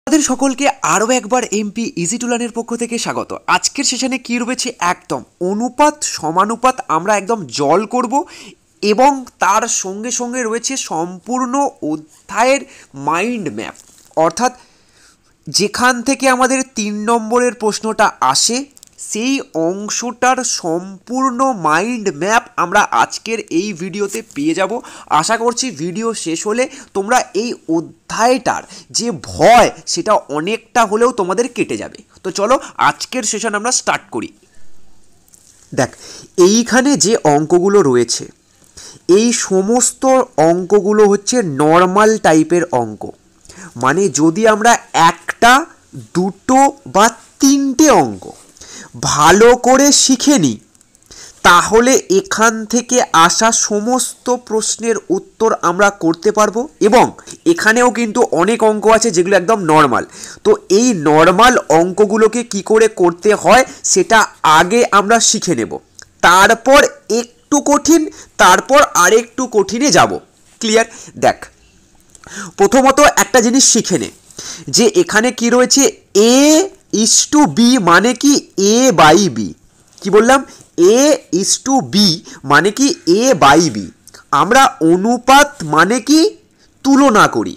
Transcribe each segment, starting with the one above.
আপনাদের সকলকে আরও একবার এমপি ইজি টু লার্নের পক্ষ থেকে স্বাগত। আজকের সেশনে কি রয়েছে, একদম অনুপাত সমানুপাত আমরা একদম জল করব এবং তার সঙ্গে সঙ্গে রয়েছে সম্পূর্ণ অধ্যায়ের মাইন্ড ম্যাপ, অর্থাৎ যেখান থেকে আমাদের 3 নম্বরের প্রশ্নটা আসে সেই অংশটার সম্পূর্ণ মাইন্ড ম্যাপ আমরা আজকের এই ভিডিওতে পেয়ে যাব। আশা করছি ভিডিও শেষ হলে তোমরা এই অধ্যায়টার যে ভয় সেটা অনেকটা হলেও তোমাদের কেটে যাবে। তো চলো আজকের সেশন আমরা স্টার্ট করি। দেখ, এইখানে যে অঙ্কগুলো রয়েছে এই সমস্ত অঙ্কগুলো হচ্ছে নর্মাল টাইপের অঙ্ক, মানে যদি আমরা একটা দুটো বা তিনটে অঙ্ক ভালো করে শিখে নিই তাহলে এখান থেকে আসা সমস্ত প্রশ্নের উত্তর আমরা করতে পারবো। এবং এখানেও কিন্তু অনেক অঙ্ক আছে যেগুলো একদম নর্মাল। তো এই নর্মাল অঙ্কগুলোকে কি করে করতে হয় সেটা আগে আমরা শিখে নেব, তারপর একটু কঠিন, তারপর আরেকটু কঠিনে যাব। ক্লিয়ার? দেখ, প্রথমত একটা জিনিস শিখে নে যে এখানে কি রয়েছে, এ ইস টু বি মানে কি এ বাই বি। কি বললাম? এ ইস টু বি মানে কি এ বাই বি। আমরা অনুপাত মানে কি তুলনা করি,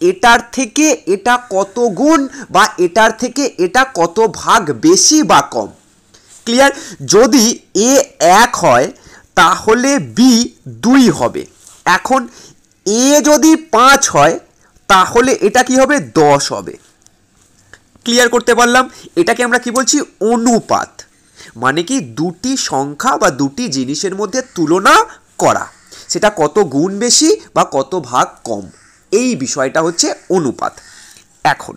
এটার থেকে এটা কত গুণ বা এটার থেকে এটা কত ভাগ বেশি বা কম। ক্লিয়ার? যদি এ 1 হয় তাহলে বি 2 হবে। এখন এ যদি 5 হয় তাহলে এটা কি হবে? 10 হবে। ক্লিয়ার করতে পারলাম? এটাকে আমরা কি বলছি? অনুপাত। মানে কি দুটি সংখ্যা বা দুটি জিনিসের মধ্যে তুলনা করা, সেটা কত গুণ বেশি বা কত ভাগ কম, এই বিষয়টা হচ্ছে অনুপাত। এখন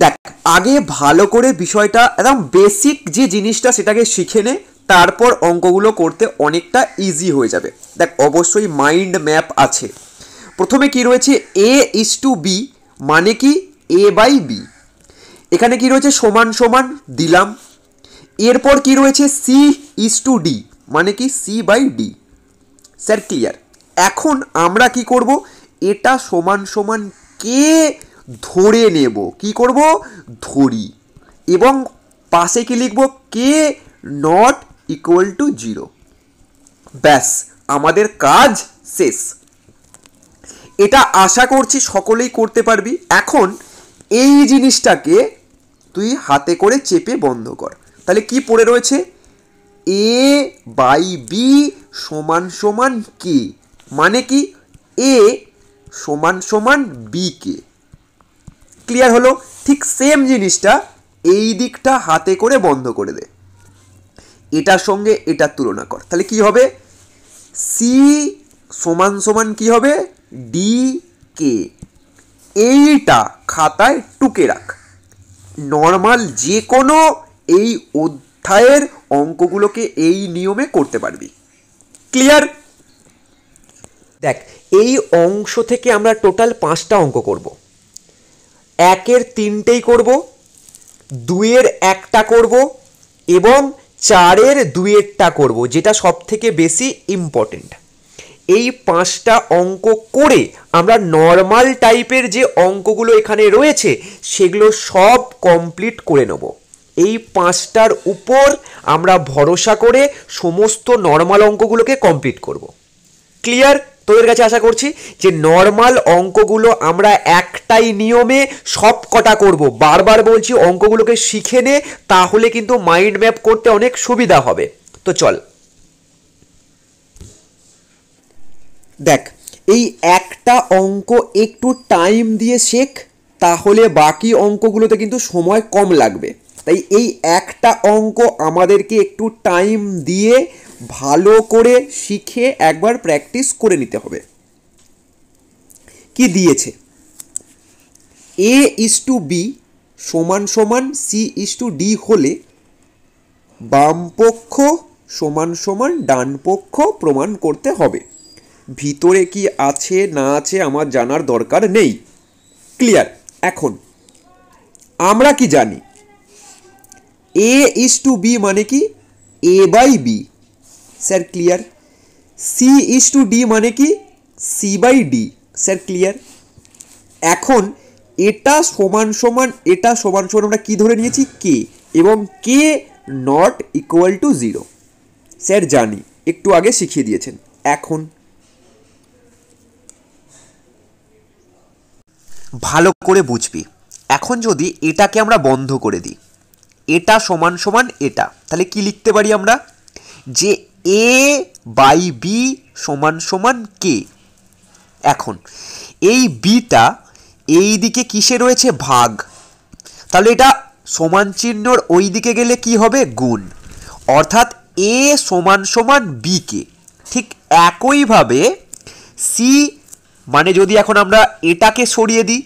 দেখ, আগে ভালো করে বিষয়টা একদম বেসিক যে জিনিসটা সেটাকে শিখে নে, তারপর অঙ্কগুলো করতে অনেকটা ইজি হয়ে যাবে। দেখ, অবশ্যই মাইন্ড ম্যাপ আছে। প্রথমে কি রয়েছে, এ ইস টু বি মানে কি এ বাই বি। এখানে কি রয়েছে? সমান সমান দিলাম। এরপর কি রয়েছে? সি ইস টু ডি মানে কি C by D. Sir clear? এখন আমরা কি করব, এটা সমান সমান কে ধরে নেব। কি করব? ধরি। এবং পাশে কি লিখব? কে নট ইকুয়াল টু 0। ব্যাস, আমাদের কাজ শেষ। এটা আশা করছি সকলেই করতে পারবি। এখন এই জিনিসটাকে তুই হাতে করে চেপে বন্ধ কর। তাহলে কি পড়ে রয়েছে? এ বাই বি সমান সমান কে, মানে কি এ সমান সমান বি কে। ক্লিয়ার হলো? ঠিক সেম জিনিসটা এই দিকটা হাতে করে বন্ধ করে দে, এটার সঙ্গে এটার তুলনা কর। তাহলে কি হবে? সি সমান সমান কি হবে? ডি কে। এইটা খাতায় টুকে রাখ। নর্মাল যে কোনো এই অধ্যায়ের অঙ্কগুলোকে এই নিয়মে করতে পারবি। ক্লিয়ার? দেখ, এই অংশ থেকে আমরা টোটাল 5টা অঙ্ক করব। 1-এর 3টেই করব, 2-এর 1টা করব এবং 4-এর 2-এরটা করব, যেটা সব থেকে বেশি ইম্পর্টেন্ট। এই 5টা অঙ্ক করে আমরা নর্মাল টাইপের যে অঙ্কগুলো এখানে রয়েছে সেগুলো সব কমপ্লিট করে নেব। এই 5টার উপর আমরা ভরসা করে সমস্ত নর্মাল অঙ্কগুলোকে কমপ্লিট করব। ক্লিয়ার? তোদের কাছে আশা করছি যে নর্মাল অঙ্কগুলো আমরা একটাই নিয়মে সব কটা করব। বারবার বলছি, অঙ্কগুলোকে শিখে নে, তাহলে কিন্তু মাইন্ড ম্যাপ করতে অনেক সুবিধা হবে। তো চল, দেখ, এই একটা অঙ্ক একটু টাইম দিয়ে শেখ, তাহলে বাকি অঙ্কগুলোতে কিন্তু সময় কম লাগবে। তাই এই একটা অঙ্ক আমাদেরকে একটু টাইম দিয়ে ভালো করে শিখে একবার প্র্যাকটিস করে নিতে হবে। কি দিয়েছে? এ ইস টু বি সমান সমান সি ইস টু ডি হলে বামপক্ষ সমান সমান ডান পক্ষ প্রমাণ করতে হবে। ভিতরে কি আছে না আছে আমার জানার দরকার নেই। ক্লিয়ার? এখন আমরা কি জানি? এ ইস টু বি মানে কি A by B. Sir clear? C is to D মানে কি C by D. Sir clear? এখন এটা সমান সমান এটা সমান সমান আমরা কি ধরে নিয়েছি কে, এবং কে নট ইকুয়াল টু 0। স্যার জানি, একটু আগে শিখিয়ে দিয়েছেন। এখন ভালো করে বুঝবি। এখন যদি এটাকে আমরা বন্ধ করে দিই, এটা সমান সমান এটা, তাহলে কি লিখতে পারি আমরা, যে এ বাই বি সমান সমান কে। এখন এই বিটা এই দিকে কিসে রয়েছে, ভাগ, তাহলে এটা সমান চিহ্নর ওই দিকে গেলে কি হবে, গুণ, অর্থাৎ এ সমান সমান বি কে। ঠিক একইভাবে সি, মানে যদি এখন আমরা এটাকে সরিয়ে দিই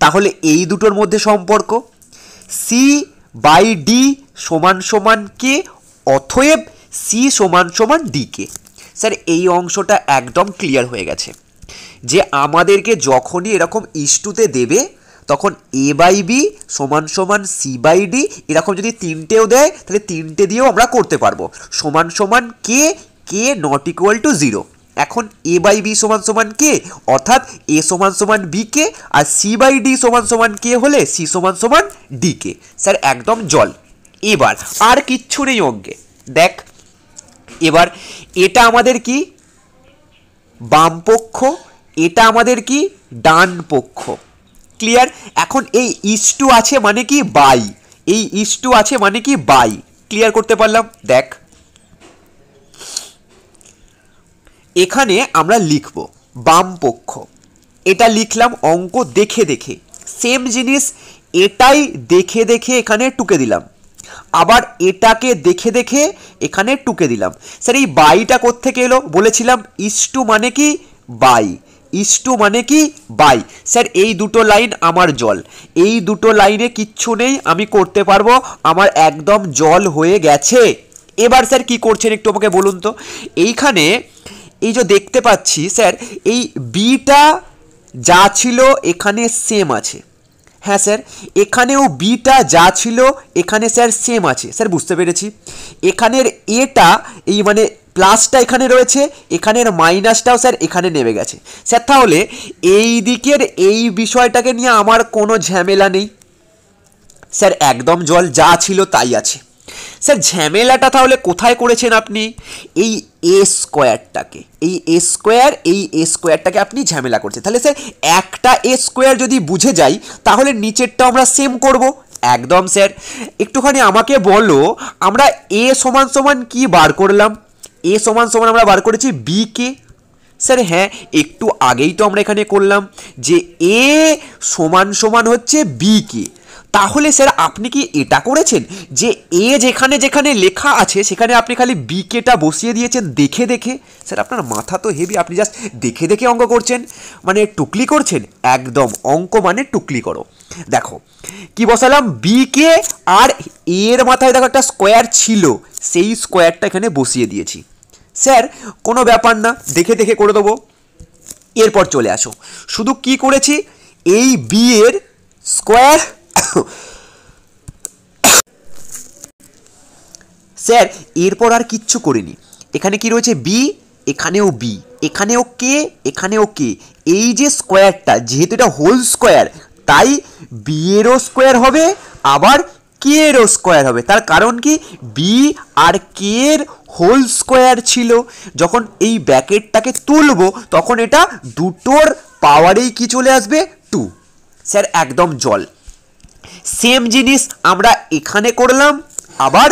তাহলে এই দুটোর মধ্যে সম্পর্ক সি বাই ডি সমান সমান কে, অতএব সি সমান সমান ডি কে। স্যার এই অংশটা একদম ক্লিয়ার হয়ে গেছে যে আমাদেরকে যখনই এরকম ইস্টুতে দেবে তখন এ বাই বি সমান সমান সি বাই ডি, এরকম যদি তিনটেও দেয় তাহলে তিনটে দিয়েও আমরা করতে পারবো, সমান সমান K, K not equal to 0। এখন এ বাই বি সমান সমান কে, অর্থাৎ এ সমান সমান বি কে, আর সি বাই ডি সমান সমান কে হলে সি সমান সমান ডি কে। স্যার একদম জল। এবার আর কিচ্ছু নেই অঙ্কে, দেখ এবার এটা আমাদের কি বাম পক্ষ, এটা আমাদের কি ডান পক্ষ, ক্লিয়ার। এখন এই ইস্টু আছে মানে কি বাই, এই ইস্টু আছে মানে কি বাই, ক্লিয়ার করতে পারলাম। দেখ এখানে আমরা লিখব বাম পক্ষ, এটা লিখলাম অঙ্ক দেখে দেখে, সেম জিনিস এটাই দেখে দেখে এখানে টুকে দিলাম, আবার এটাকে দেখে দেখে এখানে টুকে দিলাম। স্যার এই বাইটা কোত্থেকে এলো, বলেছিলাম ইস্টু মানে কি বাই, ইস্টু মানে কি বাই। স্যার এই দুটো লাইন আমার জল, এই দুটো লাইনে কিচ্ছু নেই, আমি করতে পারবো, আমার একদম জল হয়ে গেছে। এবার স্যার কি করছেন একটু আমাকে বলুন তো, এইখানে এই যে দেখতে পাচ্ছি স্যার এই বিটা যা ছিল এখানে সেম আছে, হ্যাঁ স্যার এখানেও বিটা যা ছিল এখানে স্যার সেম আছে। স্যার বুঝতে পেরেছি, এখানের এটা এই মানে প্লাসটা এখানে রয়েছে, এখানের মাইনাসটাও স্যার এখানে নেমে গেছে। স্যার তাহলে এই দিকের এই বিষয়টাকে নিয়ে আমার কোনো ঝামেলা নেই, স্যার একদম জল, যা ছিল তাই আছে। স্যার ঝামেলাটা তাহলে কোথায় করেছেন আপনি, এই এ স্কোয়ারটাকে, এই এ স্কোয়ার, এই এ স্কোয়ারটাকে আপনি ঝামেলা করছেন। তাহলে স্যার একটা এ স্কোয়ার যদি বুঝে যাই তাহলে নিচেরটা আমরা সেম করব। একদম স্যার, একটুখানি আমাকে বলো আমরা এ সমান সমান কি বার করলাম, এ সমান সমান আমরা বার করেছি বি কে। স্যার হ্যাঁ একটু আগেই তো আমরা এখানে করলাম যে এ সমান সমান হচ্ছে বি কে, তাহলে স্যার আপনি কি এটা করেছেন যে এ যেখানে যেখানে লেখা আছে সেখানে আপনি খালি বি কেটা বসিয়ে দিয়েছেন দেখে দেখে। স্যার আপনার মাথা তো হেভি, আপনি জাস্ট দেখে দেখে অঙ্ক করছেন, মানে টুকলি করছেন। একদম অঙ্ক মানে টুকলি করো। দেখো কি বসালাম, বি কে, আর এর মাথায় দেখো একটা স্কোয়ার ছিল, সেই স্কোয়ারটা এখানে বসিয়ে দিয়েছি। স্যার কোনো ব্যাপার না, দেখে দেখে করে দেবো। এরপর চলে আসো, শুধু কি করেছি, এই বি এর স্কোয়ার স্যার এরপর আর কিচ্ছু করিনি, এখানে কি রয়েছে বি, এখানেও বি, এখানেও কে, এখানেও কে। এই যে স্কোয়ারটা যেহেতু এটা হোল স্কোয়ার তাই বি এরও স্কোয়ার হবে আবার কে এরও স্কোয়ার হবে, তার কারণ কি বি আর কে এর হোল স্কোয়ার ছিল, যখন এই ব্র্যাকেটটাকে তুলবো তখন এটা দুটোর পাওয়ারেই কি চলে আসবে 2। স্যার একদম জল। সেম জিনিস আমরা এখানে করলাম আবার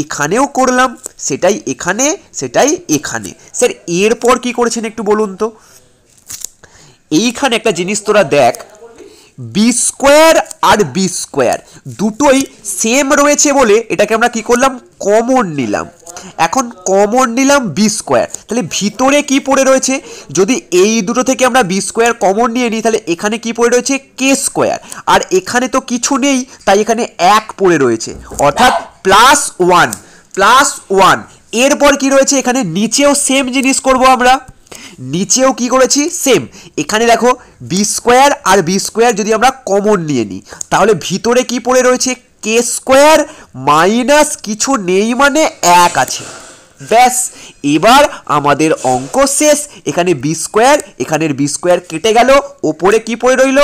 এখানেও করলাম, সেটাই এখানে সেটাই এখানে। স্যার এরপর কি করেছেন একটু বলুন তো, এইখানে একটা জিনিস তোরা দেখ, বি স্কোয়ার আর বি স্কোয়ার দুটোই সেম রয়েছে বলে এটাকে আমরা কি করলাম, কমন নিলাম। এখন কমন নিলাম বি স্কোয়ার, তাহলে ভিতরে কি পড়ে রয়েছে, যদি এই দুটো থেকে আমরা বি স্কোয়ার কমন নিয়ে নিই তাহলে এখানে কি পড়ে রয়েছে কে স্কোয়ার, আর এখানে তো কিছু নেই তাই এখানে 1 পড়ে রয়েছে, অর্থাৎ +1 +1। এরপর কি রয়েছে, এখানে নিচেও সেম জিনিস করব আমরা, নিচেও কি করেছি সেম। এখানে দেখো বি স্কোয়ার আর বি স্কোয়ার যদি আমরা কমন নিয়ে নিই তাহলে ভিতরে কি পড়ে রয়েছে কে স্কোয়ার মাইনাস কিছু নেই মানে 1 আছে, ব্যাস এবার আমাদের অঙ্ক শেষ। এখানে বি স্কোয়ার, এখানের বি স্কোয়ার কেটে গেল, ওপরে কি পড়ে রইল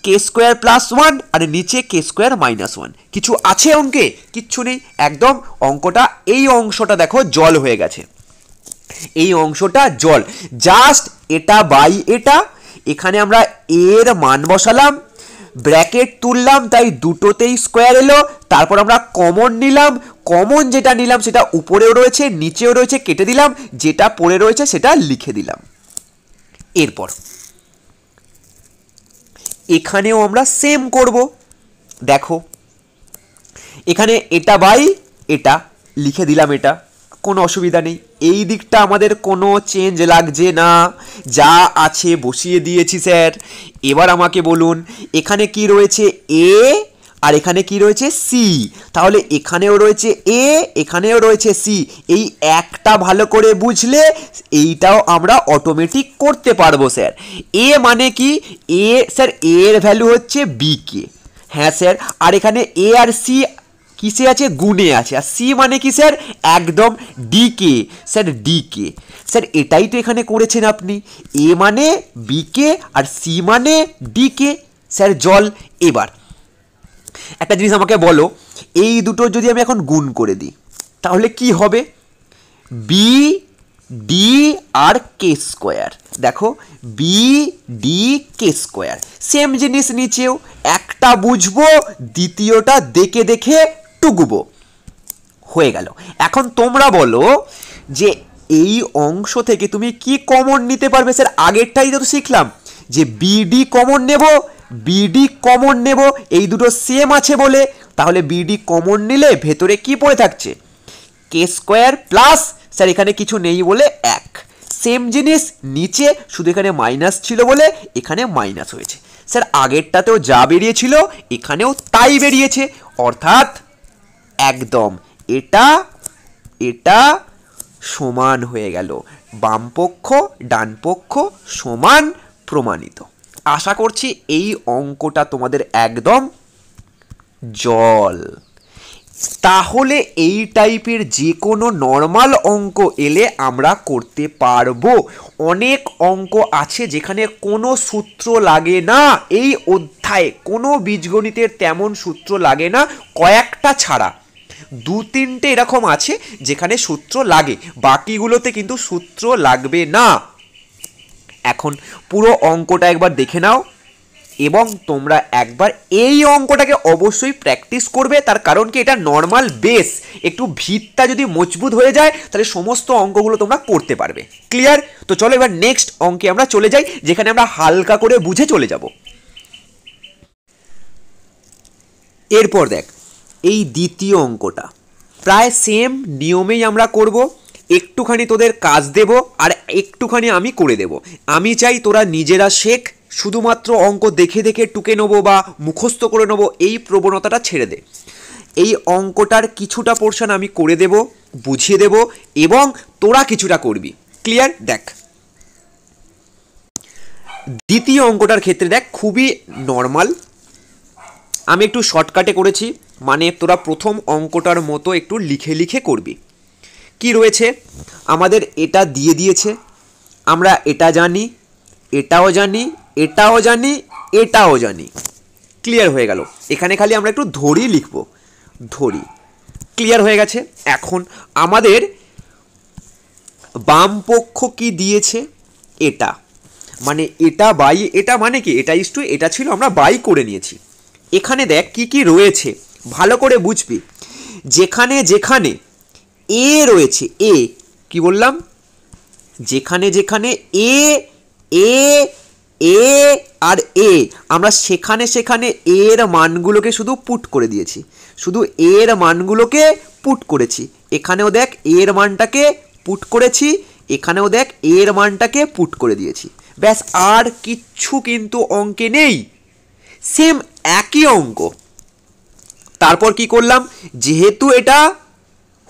কে স্কোয়ার প্লাস ওয়ান আর নিচে কে স্কোয়ার মাইনাস ওয়ান। কিছু আছে অঙ্কে? কিচ্ছু নেই, একদম অঙ্কটা এই অংশটা দেখো জল হয়ে গেছে, এই অংশটা জল। জাস্ট এটা বাই এটা, এখানে আমরা এর মান বসালাম, ব্র্যাকেট তুললাম, তাই দুটোতেই স্কোয়ার এলো। তারপর আমরা কমন নিলাম, কমন যেটা নিলাম সেটা উপরেও রয়েছে নিচেও রয়েছে, কেটে দিলাম, যেটা পড়ে রয়েছে সেটা লিখে দিলাম। এরপর এখানেও আমরা সেম করব। দেখো এখানে এটা বাই এটা লিখে দিলাম, এটা কোনো অসুবিধা নেই, এই দিকটা আমাদের কোনো চেঞ্জ লাগছে না, যা আছে বসিয়ে দিয়েছি স্যার। এবার আমাকে বলুন এখানে কি রয়েছে এ আর এখানে কি রয়েছে সি, তাহলে এখানেও রয়েছে এ এখানেও রয়েছে সি। এই একটা ভালো করে বুঝলে এইটাও আমরা অটোমেটিক করতে পারবো স্যার। এ মানে কি? এ স্যার এর ভ্যালু হচ্ছে বি কে, হ্যাঁ স্যার। আর এখানে এ আর সি কিসে আছে? গুণে আছে। আর সি মানে কি স্যার? একদম ডি কে স্যার, ডি কে স্যার, এটাই তো এখানে করেছেন আপনি। এ মানে বি কে আর সি মানে ডি কে স্যার, জল। এবার একটা জিনিস আমাকে বলো, এই দুটো যদি আমি এখন গুণ করে দিই তাহলে কি হবে? বি ডি আর কে স্কোয়ার, দেখো বি ডি কে স্কোয়ার, সেম জিনিস নিচেও, একটা বুঝবো দ্বিতীয়টা দেখে দেখে টুকবো, হয়ে গেল। এখন তোমরা বলো যে এই অংশ থেকে তুমি কি কমন নিতে পারবে? স্যার আগেরটাই তো শিখলাম যে বিডি কমন নেব, বিডি কমন নেব, এই দুটো সেম আছে বলে। তাহলে বিডি কমন নিলে ভেতরে কি পড়ে থাকছে? কে স্কোয়ার প্লাস, স্যার এখানে কিছু নেই বলে এক, সেম জিনিস নিচে, শুধু এখানে মাইনাস ছিল বলে এখানে মাইনাস হয়েছে। স্যার আগেরটাতেও যা বেরিয়েছিল এখানেও তাই বেরিয়েছে, অর্থাৎ একদম এটা এটা সমান হয়ে গেল, বামপক্ষ ডানপক্ষ সমান প্রমাণিত। আশা করছি এই অঙ্কটা তোমাদের একদম জল। তাহলে এই টাইপের যে কোনো নর্মাল অঙ্ক এলে আমরা করতে পারবো। অনেক অঙ্ক আছে যেখানে কোনো সূত্র লাগে না, এই অধ্যায়ে কোনো বীজগণিতের তেমন সূত্র লাগে না, কয়েকটা ছাড়া দু তিনটে এরকম আছে যেখানে সূত্র লাগে, বাকিগুলোতে কিন্তু সূত্র লাগবে না। এখন পুরো অঙ্কটা একবার দেখে নাও এবং তোমরা একবার এই অঙ্কটাকে অবশ্যই প্র্যাকটিস করবে, তার কারণ কি এটা নর্মাল বেস, একটু ভিতটা যদি মজবুত হয়ে যায় তাহলে সমস্ত অঙ্কগুলো তোমরা করতে পারবে। ক্লিয়ার? তো চলো এবার নেক্সট অঙ্কে আমরা চলে যাই, যেখানে আমরা হালকা করে বুঝে চলে যাব। এরপর দেখ এই দ্বিতীয় অঙ্কটা প্রায় সেম নিয়মেই আমরা করব, একটুখানি তোদের কাজ দেব আর একটুখানি আমি করে দেব। আমি চাই তোরা নিজেরা শেখ, শুধুমাত্র অঙ্ক দেখে দেখে টুকে নেবো বা মুখস্থ করে নেবো এই প্রবণতাটা ছেড়ে দে। এই অঙ্কটার কিছুটা পোর্শন আমি করে দেব, বুঝিয়ে দেব এবং তোরা কিছুটা করবি। ক্লিয়ার? দেখ দ্বিতীয় অঙ্কটার ক্ষেত্রে দেখ খুবই নর্মাল, আমি একটু শর্টকাটে করেছি, মানে তোরা প্রথম অঙ্কটার মতো একটু লিখে লিখে করবি। কি রয়েছে? আমাদের এটা দিয়ে দিয়েছে, আমরা এটা জানি, এটাও জানি, এটাও জানি, এটাও জানি। ক্লিয়ার হয়ে গেল? এখানে খালি আমরা একটু ধরি লিখব, ধরি। ক্লিয়ার হয়ে গেছে? এখন আমাদের বাম পক্ষ কি দিয়েছে? এটা, মানে এটা বাই এটা, মানে কি এটা ইস টু এটা ছিল, আমরা বাই করে নিয়েছি। এখানে দেখ কি কি রয়েছে ভালো করে বুঝবি। যেখানে যেখানে এ রয়েছে, এ কি বললাম, যেখানে যেখানে এ এ এ আর এ, আমরা সেখানে সেখানে এর মানগুলোকে শুধু পুট করে দিয়েছি, শুধু এর মানগুলোকে পুট করেছি। এখানেও দেখ এর মানটাকে পুট করেছি, এখানেও দেখ এর মানটাকে পুট করে দিয়েছি, ব্যাস আর কিচ্ছু কিন্তু অঙ্কে নেই, সেম একই অঙ্ক। তারপর কি করলাম, যেহেতু এটা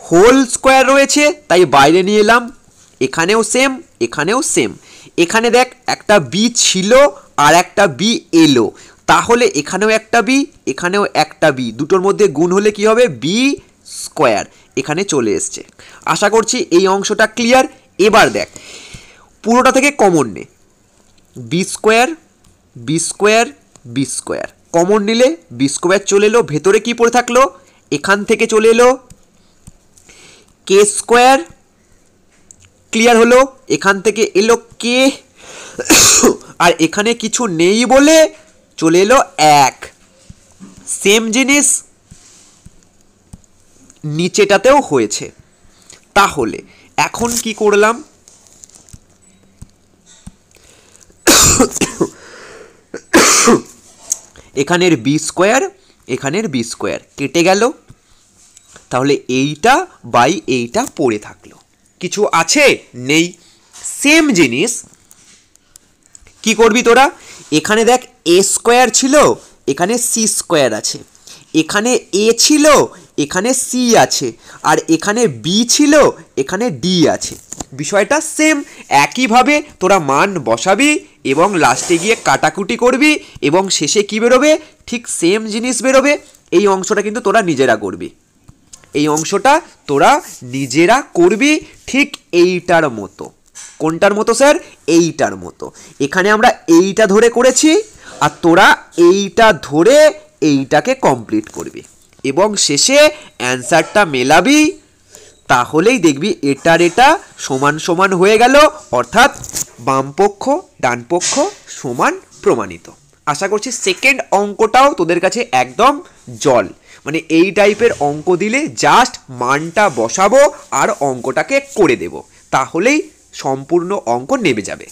হোল স্কোয়ার রয়েছে তাই বাইরে নিয়ে এলাম, এখানেও সেম এখানেও সেম। এখানে দেখ একটা বি ছিল আর একটা বি এলো, তাহলে এখানেও একটা বি এখানেও একটা বি, দুটোর মধ্যে গুণ হলে কি হবে? বি স্কোয়ার এখানে চলে এসছে। আশা করছি এই অংশটা ক্লিয়ার। এবার দেখ পুরোটা থেকে কমন নে, B square B square B square, common নিলে বি স্কোয়ার চলে এলো, ভেতরে কি পড়ে থাকলো, এখান থেকে চলে এলো কে স্কোয়ার, ক্লিয়ার হলো, এখান থেকে এলো কে, আর এখানে কিছু নেই বলে চলে এলো 1। সেম জিনিস নিচেটাতেও হয়েছে। তাহলে এখন কি করলাম, এখানের বি স্কোয়ার এখানের বি স্কোয়ার কেটে গেল, তাহলে এইটা বাই এইটা পড়ে থাকলো, কিছু আছে নেই। সেম জিনিস কি করবি তোরা, এখানে দেখ এ স্কোয়ার ছিল, এখানে সি স্কোয়ার আছে, এখানে এ ছিল, এখানে সি আছে, আর এখানে বি ছিল, এখানে ডি আছে। বিষয়টা সেম, একইভাবে তোরা মান বসাবি এবং লাস্টে গিয়ে কাটাকুটি করবি এবং শেষে কি বেরোবে, ঠিক সেম জিনিস বেরোবে। এই অংশটা কিন্তু তোরা নিজেরা করবি, এই অংশটা তোরা নিজেরা করবি ঠিক এইটার মতো। কোনটার মতো স্যার, এইটার মতো। এখানে আমরা এইটা ধরে করেছি, আর তোরা এইটা ধরে এইটাকে কমপ্লিট করবি এবং শেষে অ্যান্সারটা মেলাবি, তাহলেই দেখবি এটার এটা সমান সমান হয়ে গেল, অর্থাৎ বামপক্ষ ডানপক্ষ সমান প্রমাণিত। আশা করছি সেকেন্ড অঙ্কটাও তোদের কাছে একদম জল, মানে এই টাইপের অঙ্ক দিলে জাস্ট মানটা বসাবো আর অঙ্কটাকে করে দেব, তাহলেই সম্পূর্ণ অঙ্ক নেমে যাবে।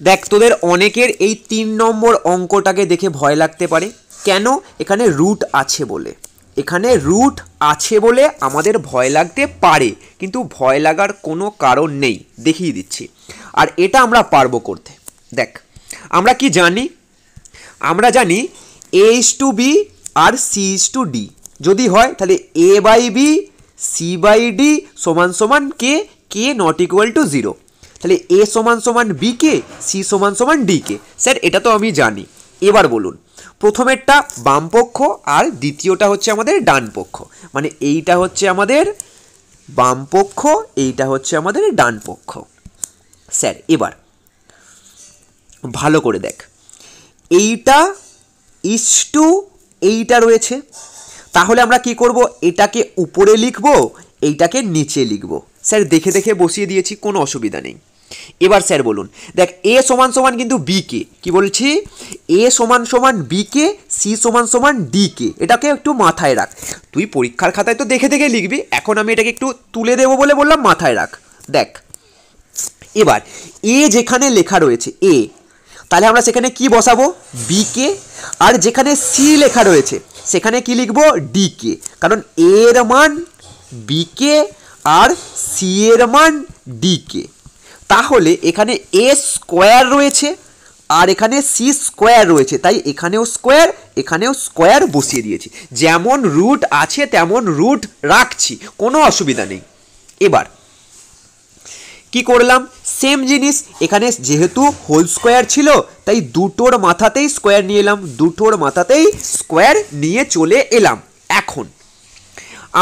দেখ তোদের অনেকের এই 3 নম্বর অঙ্কটাকে দেখে ভয় লাগতে পারে, কেন, এখানে রুট আছে বলে, এখানে রুট আছে বলে আমাদের ভয় লাগতে পারে, কিন্তু ভয় লাগার কোনো কারণ নেই, দেখিয়ে দিচ্ছি। আর এটা আমরা পারবো করতে। দেখ আমরা কি জানি, আমরা জানি এ ইজ টু বি আর সি ইজ টু ডি, যদি হয় তাহলে A by B C by D সমান সমান K, K not equal to 0, তাহলে এ সমান সমান বি কে, সি সমান সমান ডি কে। স্যার এটা তো আমি জানি, এবার বলুন প্রথমেরটা বাম পক্ষ আর দ্বিতীয়টা হচ্ছে আমাদের ডান পক্ষ, মানে এইটা হচ্ছে আমাদের বাম পক্ষ, এইটা হচ্ছে আমাদের ডান পক্ষ। স্যার এবার ভালো করে দেখ, এইটা ইজ টু এইটা রয়েছে, তাহলে আমরা কি করব, এটাকে উপরে লিখব, এইটাকে নিচে লিখব। স্যার দেখে দেখে বসিয়ে দিয়েছি, কোনো অসুবিধা নেই। এবার স্যার বলুন, দেখ এ সমান সমান কিন্তু বি কে, কি বলছি, এ সমান সমান বি কে, সি সমান সমান ডি কে, এটাকে একটু মাথায় রাখ। তুই পরীক্ষার খাতায় তো দেখে দেখে লিখবি, এখন আমি এটাকে একটু তুলে দেবো বলে বললাম মাথায় রাখ। দেখ এবার এ যেখানে লেখা রয়েছে এ, তাহলে আমরা সেখানে কি বসাবো, বি কে, আর যেখানে সি লেখা রয়েছে সেখানে কি লিখবো, ডি কে, কারণ এর মান বি কে আর সি এর মান ডি কে। তাহলে এখানে এ স্কোয়ার রয়েছে আর এখানে সি স্কোয়ার রয়েছে, তাই এখানেও স্কোয়ার এখানেও স্কোয়ার বসিয়ে দিয়েছি, যেমন রুট আছে তেমন রুট রাখছি, কোনো অসুবিধা নেই। এবার কি করলাম, সেম জিনিস, এখানে যেহেতু হোল স্কোয়ার ছিল তাই দুটোর মাথাতেই স্কোয়ার নিয়ে এলাম, দুটোর মাথাতেই স্কোয়ার নিয়ে চলে এলাম। এখন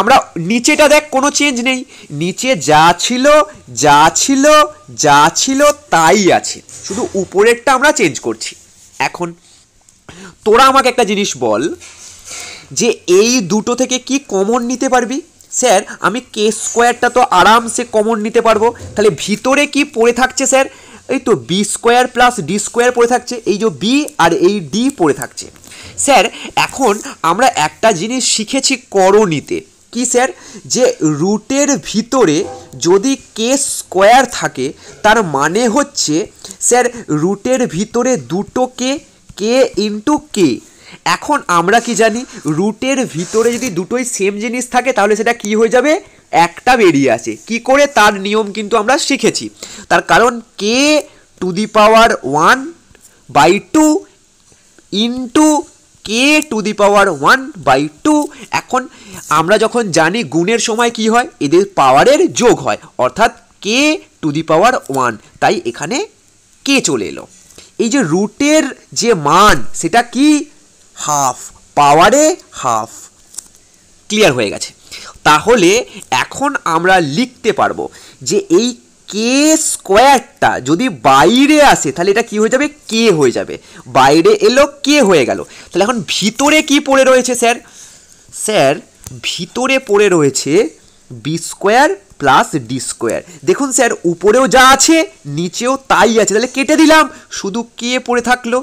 আমরা নিচেটা দেখ কোনো চেঞ্জ নেই, নিচে যা ছিল যা ছিল যা ছিল তাই আছে, শুধু উপরেরটা আমরা চেঞ্জ করছি। এখন তোরা আমাকে একটা জিনিস বল যে এই দুটো থেকে কি কমন নিতে পারবি। স্যার আমি কে স্কোয়ারটা তো আরামসে কমন নিতে পারবো, তাহলে ভিতরে কি পড়ে থাকছে স্যার, এই তো B square plus D square পড়ে থাকছে, এই যে বি আর এই ডি পড়ে থাকছে। স্যার এখন আমরা একটা জিনিস শিখেছি করণীতে, কি স্যার, যে রুটের ভিতরে যদি কে স্কোয়ার থাকে তার মানে হচ্ছে স্যার রুটের ভিতরে দুটো কে, কে ইন্টু কে। এখন আমরা কি জানি, রুটের ভিতরে যদি দুটোই সেম জিনিস থাকে তাহলে সেটা কি হয়ে যাবে, একটা বেরিয়ে আসে। কি করে, তার নিয়ম কিন্তু আমরা শিখেছি, তার কারণ K to the power 1/2 into K to the power 1/2। এখন আমরা যখন জানি গুণের সময় কি হয়, এদের পাওয়ারের যোগ হয়, অর্থাৎ কে টু দি পাওয়ার 1, তাই এখানে কে চলে এলো। এই যে রুটের যে মান সেটা কি, হাফ, পাওয়ারে হাফ, ক্লিয়ার হয়ে গেছে। তাহলে এখন আমরা লিখতে পারবো যে এই কে স্কোয়ারটা যদি বাইরে আসে তাহলে এটা কি হয়ে যাবে, কে হয়ে যাবে, বাইরে এলো কে হয়ে গেল। তাহলে এখন ভিতরে কি পড়ে রয়েছে স্যার, স্যার ভিতরে পড়ে রয়েছে B square plus D square. দেখুন স্যার উপরেও যা আছে নিচেও তাই আছে, তাহলে কেটে দিলাম, শুধু কে পড়ে থাকলো।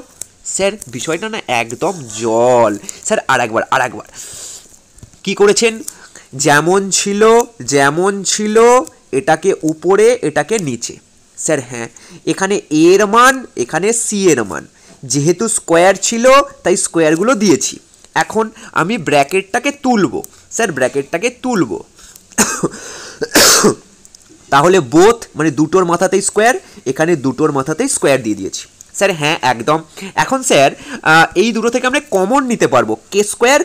স্যার বিষয়টা না একদম জল। স্যার আর একবার কি করেছেন, যেমন ছিল এটাকে উপরে এটাকে নিচে। স্যার হ্যাঁ, এখানে এর মান এখানে সি এর মান, যেহেতু স্কোয়ার ছিল তাই স্কোয়ারগুলো দিয়েছি। এখন আমি ব্র্যাকেটটাকে তুলবো, স্যার ব্র্যাকেটটাকে তুলবো তাহলে বোথ মানে দুটোর মাথাতেই স্কোয়ার, এখানে দুটোর মাথাতেই স্কোয়ার দিয়ে দিয়েছি। স্যার হ্যাঁ একদম। এখন স্যার এই দুটো থেকে আমরা কমন নিতে পারবো, কে স্কোয়ার।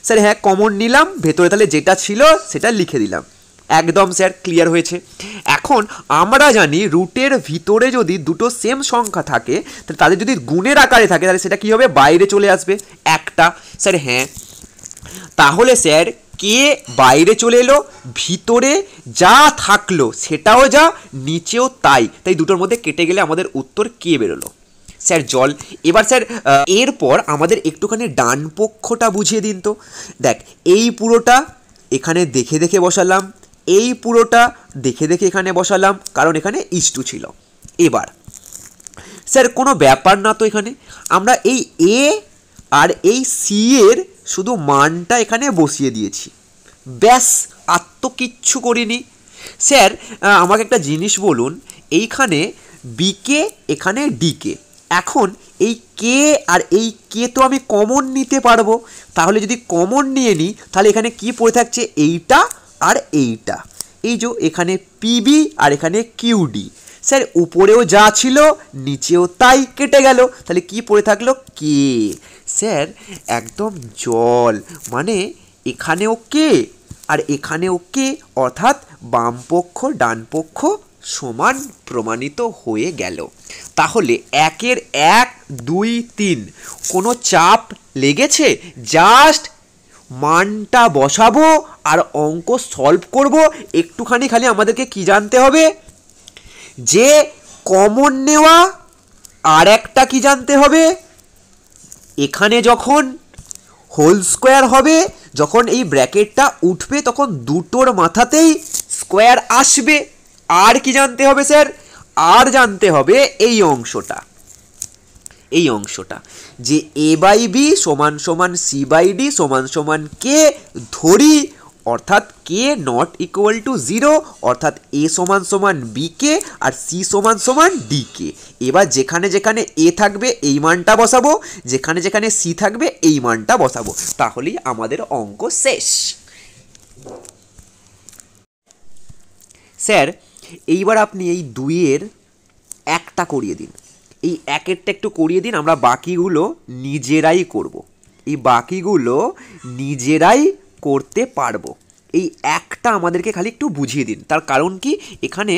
স্যার হ্যাঁ কমন নিলাম, ভেতরে তাহলে যেটা ছিল সেটা লিখে দিলাম। একদম স্যার ক্লিয়ার হয়েছে। এখন আমরা জানি রুটের ভিতরে যদি দুটো সেম সংখ্যা থাকে তাহলে তাদের যদি গুণের আকারে থাকে তাহলে সেটা কি হবে, বাইরে চলে আসবে একটা। স্যার হ্যাঁ, তাহলে স্যার কে বাইরে চলে এলো, ভিতরে যা থাকলো সেটাও যা, নিচেও তাই, তাই দুটোর মধ্যে কেটে গেলে আমাদের উত্তর কে বেরোলো। স্যার জল। এবার স্যার এরপর আমাদের একটুখানি ডান পক্ষটা বুঝিয়ে দিন তো। দেখ এই পুরোটা এখানে দেখে দেখে বসালাম, এই পুরোটা দেখে দেখে এখানে বসালাম, কারণ এখানে ইস্টু ছিল। এবার স্যার কোনো ব্যাপার না তো, এখানে আমরা এই এ আর এই সি এর শুধু মানটা এখানে বসিয়ে দিয়েছি, ব্যাস আর তো কিচ্ছু করিনি। স্যার আমাকে একটা জিনিস বলুন, এইখানে বিকে এখানে ডিকে, এখন এই কে আর এই কে তো আমি কমন নিতে পারবো, তাহলে যদি কমন নিয়ে নিই তাহলে এখানে কি পড়ে থাকছে, এইটা আর এইটা, এই যে এখানে পিবি আর এখানে কিউডি। স্যার উপরেও যা ছিল নিচেও তাই, কেটে গেল, তাহলে কি পড়ে থাকলো, কে। স্যার একদম জল, মানে এখানেও কে আর এখানেও কে, অর্থাৎ বাম পক্ষ ডান পক্ষ সমান প্রমাণিত হয়ে গেল। তাহলে 1-এর 1, 2, 3 কোনো চাপ লেগেছে, জাস্ট মানটা বসাবো আর অঙ্ক সলভ করব। একটুখানি খালি আমাদেরকে কি জানতে হবে, যে কমন নেওয়া, আর একটা কি জানতে হবে, এখানে যখন হোল স্কোয়ার হবে, যখন এই ব্র্যাকেটটা উঠবে তখন দুটোর মাথাতেই স্কোয়ার আসবে। আর কি জানতে হবে স্যার, আর জানতে হবে এই অংশটা যে এ বাই বি সমান সমান সি বাই ডি সমান সমান কে ধরি, অর্থাৎ কে নট ইকুয়াল টু 0, অর্থাৎ এ সমান সমান বি কে আর সি সমান সমান ডি কে। এবার যেখানে যেখানে এ থাকবে এই মানটা বসাবো, যেখানে যেখানে সি থাকবে এই মানটা বসাবো, তাহলেই আমাদের অঙ্ক শেষ। স্যার এইবার আপনি এই 2-এর 1টা করিয়ে দিন, এই 1-এরটা একটু করিয়ে দিন, আমরা বাকিগুলো নিজেরাই করব, এই বাকিগুলো নিজেরাই করতে পারবো। এই 1টা আমাদেরকে খালি একটু বুঝিয়ে দিন, তার কারণ কি এখানে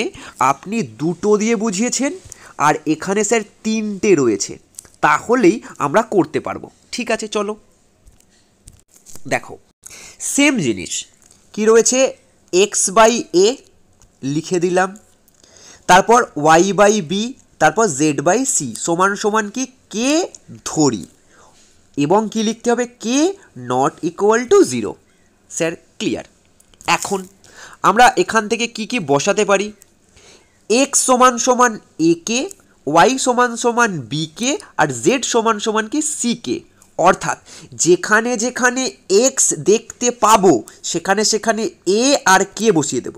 আপনি 2টো দিয়ে বুঝিয়েছেন আর এখানে স্যার 3টে রয়েছে, তাহলেই আমরা করতে পারবো। ঠিক আছে চলো দেখো, সেম জিনিস কি রয়েছে, এক্স বাই এ লিখে দিলাম, তারপর ওয়াই বাই বি, তারপর জেড বাই সি সমান সমান কি কে ধরি, এবং কি লিখতে হবে, K not equal to 0। Sir clear. এখন আমরা এখান থেকে কি কি বসাতে পারি, এক্স সমান সমান এ কে, ওয়াই সমান সমান বি কে আর জেড সমান সমান কি সি কে, অর্থাৎ যেখানে যেখানে এক্স দেখতে পাবো সেখানে সেখানে এ আর কে বসিয়ে দেব,